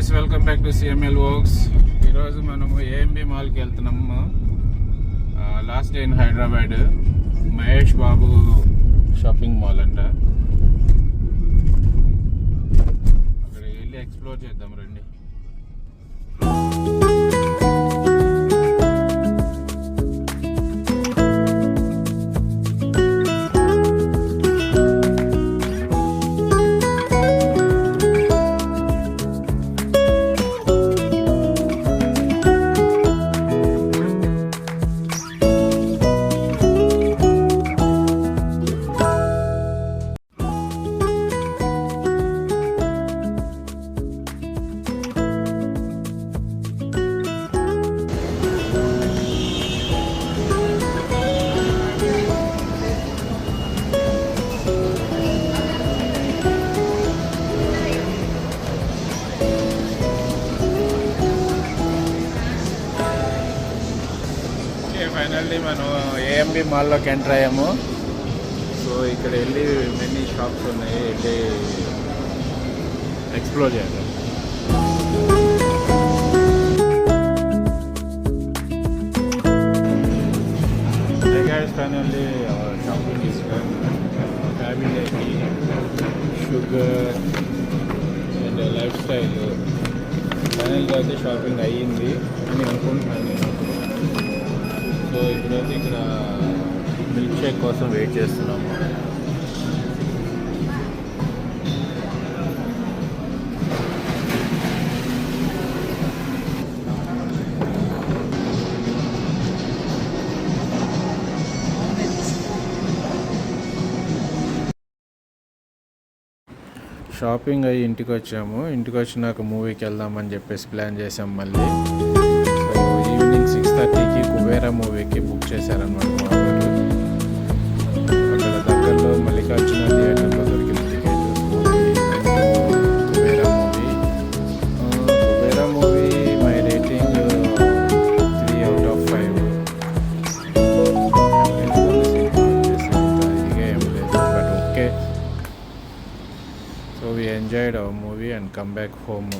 Guys, welcome back to CML works. ఈరోజు మనము AMB మాల్కి వెళ్తున్నాము. Last day in Hyderabad, Mahesh Babu shopping mall అంట. అక్కడికి వెళ్ళి ఎక్స్ప్లోర్ చేద్దాం రండి. ఫైనల్లీ మనం ఏఎంబి మాల్లోకి ఎంటర్ అయ్యాము. సో ఇక్కడ వెళ్ళి మెనీ షాప్స్ ఉన్నాయి, వెళ్ళి ఎక్స్ప్లోర్ చేద్దాం. ఫైనల్లీ షాపింగ్ తీసుకొని ఫ్యామిలీకి షుగర్ అండ్ లైఫ్ స్టైల్ ఫైనల్గా అయితే షాపింగ్ అయ్యింది అని అనుకుంటున్నాను నేను. సో ఇప్పుడైతే ఇక్కడ మిల్క్ షేక్ కోసం వెయిట్ చేస్తున్నాము. షాపింగ్ అయ్యి ఇంటికి వచ్చాము. ఇంటికి వచ్చినాక మూవీకి వెళ్దామని చెప్పేసి ప్లాన్ చేసాం మళ్ళీ. సో ఈవినింగ్ 6:30కి కుబేరా మూవీకి బుక్ చేశారనమాట మా వాళ్ళు. అక్కడ దగ్గరలో మల్లికార్జున థియేటర్లో దొరికిన ticket. Kubera movie my rating 3/5. ఇదిగా ఏం లేదు, but okay. So we enjoyed our movie and come back home.